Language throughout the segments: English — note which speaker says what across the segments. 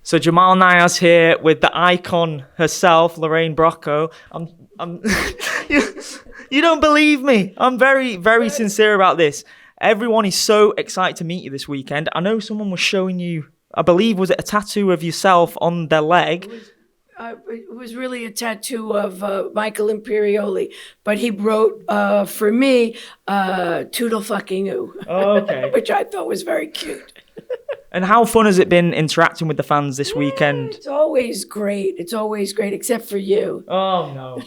Speaker 1: So Jamal Niaz here with the icon herself, Lorraine Bracco. You don't believe me. I'm very, very sincere about this. Everyone is so excited to meet you this weekend. I know someone was showing you, I believe, was it a tattoo of yourself on their leg?
Speaker 2: It was really a tattoo of Michael Imperioli, but he wrote for me, Toodle fucking oo.
Speaker 1: Oh, okay.
Speaker 2: Which I thought was very cute.
Speaker 1: And how fun has it been interacting with the fans this weekend?
Speaker 2: It's always great. It's always great, except for you.
Speaker 1: Oh, no.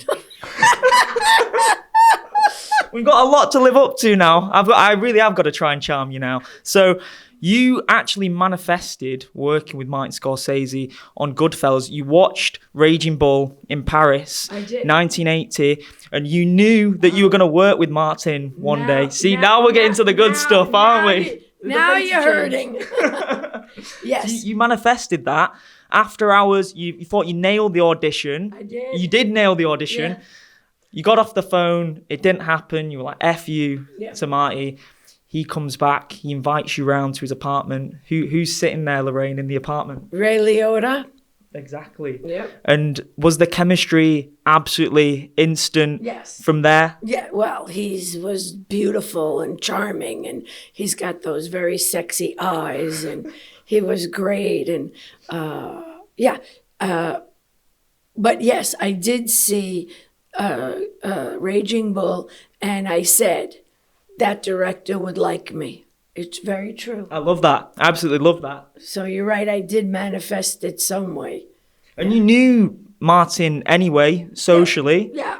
Speaker 1: We've got a lot to live up to now. I really have got to try and charm you now. So you actually manifested working with Martin Scorsese on Goodfellas. You watched Raging Bull in Paris,
Speaker 2: I did.
Speaker 1: 1980, and you knew that you were going to work with Martin one day. See, now we're getting to the good stuff, aren't we?
Speaker 2: Now you're hurting. Yes.
Speaker 1: So you manifested that. After hours, you thought you nailed the audition.
Speaker 2: I did.
Speaker 1: You did nail the audition.
Speaker 2: Yeah.
Speaker 1: You got off the phone. It didn't happen. You were like, F you to Marty. He comes back. He invites you round to his apartment. Who's sitting there, Lorraine, in the apartment?
Speaker 2: Ray Liotta.
Speaker 1: Exactly.
Speaker 2: Yeah.
Speaker 1: And was the chemistry absolutely instant from there?
Speaker 2: Yeah, well, he was beautiful and charming, and he's got those very sexy eyes, and he was great. And but yes, I did see Raging Bull, and I said, that director would like me. It's very true.
Speaker 1: I love that. I absolutely love that.
Speaker 2: So you're right, I did manifest it some way.
Speaker 1: And you knew Martin anyway, socially.
Speaker 2: Yeah.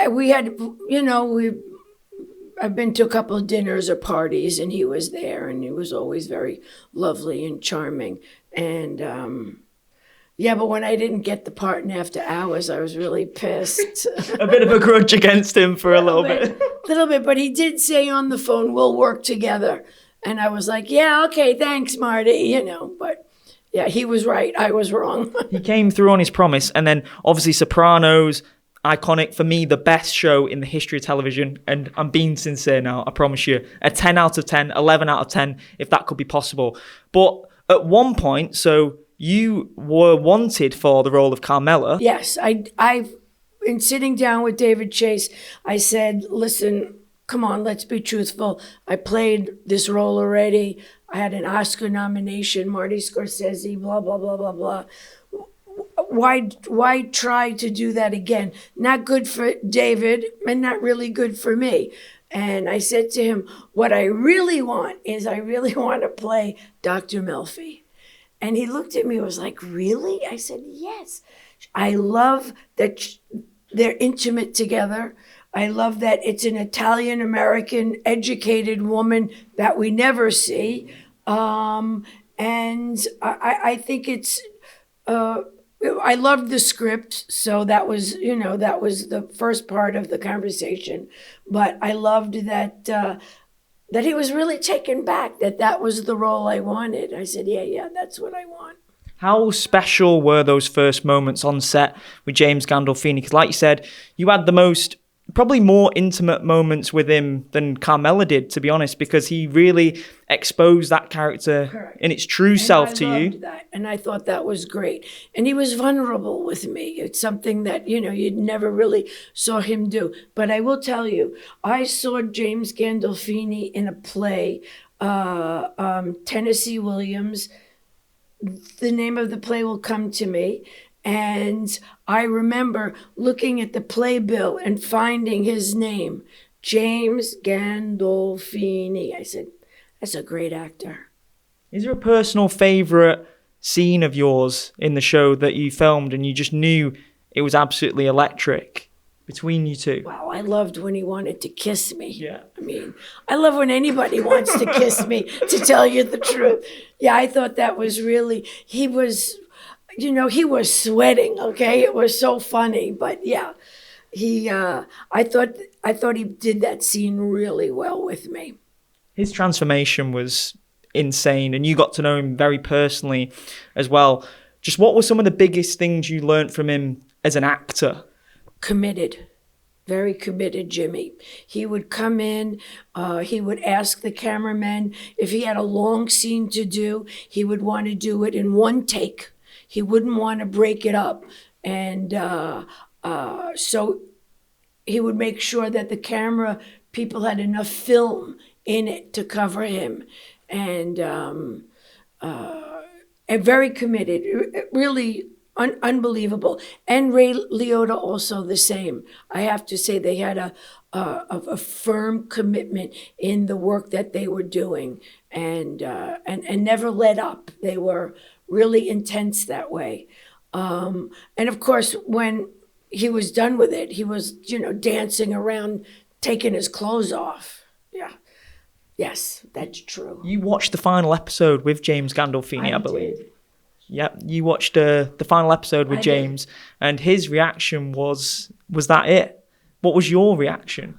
Speaker 2: We had, I've been to a couple of dinners or parties, and he was there, and he was always very lovely and charming. And but when I didn't get the part in After Hours, I was really pissed.
Speaker 1: A bit of a grudge against him for a little bit.
Speaker 2: A little bit, but he did say on the phone, we'll work together. And I was like, yeah, okay, thanks, Marty, but yeah, he was right. I was wrong.
Speaker 1: He came through on his promise. And then obviously Sopranos, iconic, for me, the best show in the history of television. And I'm being sincere now, I promise you. A 10 out of 10, 11 out of 10, if that could be possible. But at one point, so you were wanted for the role of Carmela.
Speaker 2: Yes, in sitting down with David Chase, I said, listen, come on, let's be truthful. I played this role already. I had an Oscar nomination, Marty Scorsese, blah, blah, blah, blah, blah. Why try to do that again? Not good for David and not really good for me. And I said to him, what I really want is I really want to play Dr. Melfi. And he looked at me and was like, really? I said, yes. I love that they're intimate together. I love that it's an Italian-American educated woman that we never see. And I think it's, I loved the script. So that was the first part of the conversation. But I loved that he was really taken back, that was the role I wanted. I said, yeah, that's what I want.
Speaker 1: How special were those first moments on set with James Gandolfini? Because like you said, you had the most, probably more intimate moments with him than Carmela did, to be honest, because he really exposed that character in its true self to you.
Speaker 2: I loved that, and I thought that was great. And he was vulnerable with me. It's something that, you'd never really saw him do. But I will tell you, I saw James Gandolfini in a play, Tennessee Williams. The name of the play will come to me. And I remember looking at the playbill and finding his name, James Gandolfini. I said, that's a great actor.
Speaker 1: Is there a personal favorite scene of yours in the show that you filmed and you just knew it was absolutely electric between you two?
Speaker 2: Wow, I loved when he wanted to kiss me.
Speaker 1: Yeah.
Speaker 2: I mean, I love when anybody wants to kiss me, to tell you the truth. Yeah, I thought that was really, he was sweating, okay? It was so funny, but yeah, I thought he did that scene really well with me.
Speaker 1: His transformation was insane, and you got to know him very personally as well. Just what were some of the biggest things you learned from him as an actor?
Speaker 2: Committed. Very committed, Jimmy. He would come in, he would ask the cameraman if he had a long scene to do, he would want to do it in one take. He wouldn't want to break it up. And so he would make sure that the camera people had enough film in it to cover him. And very committed, really unbelievable. And Ray Liotta also the same. I have to say they had a firm commitment in the work that they were doing, and never let up. They were really intense that way. And of course, when he was done with it, he was, dancing around, taking his clothes off. Yeah. Yes, that's true.
Speaker 1: You watched the final episode with James Gandolfini, I believe.
Speaker 2: Did.
Speaker 1: Yep, you watched the final episode with James, and his reaction was that it? What was your reaction?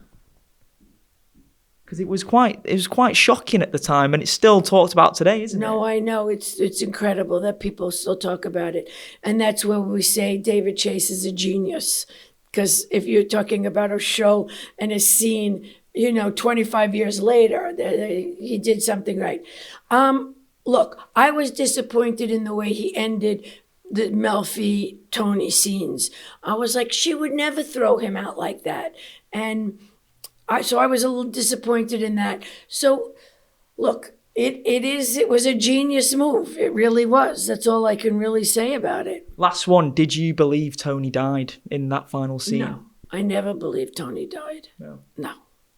Speaker 1: Because it was quite shocking at the time, and it's still talked about today, isn't it?
Speaker 2: No, I know. It's incredible that people still talk about it. And that's where we say David Chase is a genius. Because if you're talking about a show and a scene, 25 years later, he did something right. Look, I was disappointed in the way he ended the Melfi-Tony scenes. I was like, she would never throw him out like that. And so I was a little disappointed in that. So, look, it was a genius move. It really was. That's all I can really say about it.
Speaker 1: Last one, did you believe Tony died in that final scene?
Speaker 2: No, I never believed Tony died.
Speaker 1: No.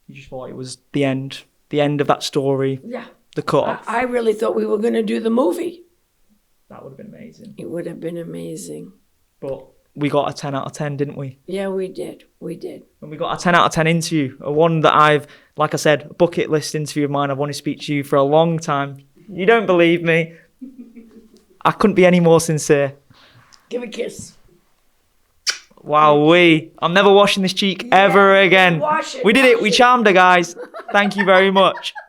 Speaker 1: You just thought it was the end of that story.
Speaker 2: Yeah.
Speaker 1: The cut-off.
Speaker 2: I really thought we were going to do the movie.
Speaker 1: That would have been amazing.
Speaker 2: It would have been amazing.
Speaker 1: But we got a 10 out of 10, didn't we?
Speaker 2: Yeah, we did.
Speaker 1: And we got a 10 out of 10 interview. A one that I've, like I said, a bucket list interview of mine. I've wanted to speak to you for a long time. You don't believe me. I couldn't be any more sincere.
Speaker 2: Give a kiss.
Speaker 1: Wowee. I'm never washing this cheek ever again.
Speaker 2: Wash it.
Speaker 1: We did it. We charmed her, guys. Thank you very much.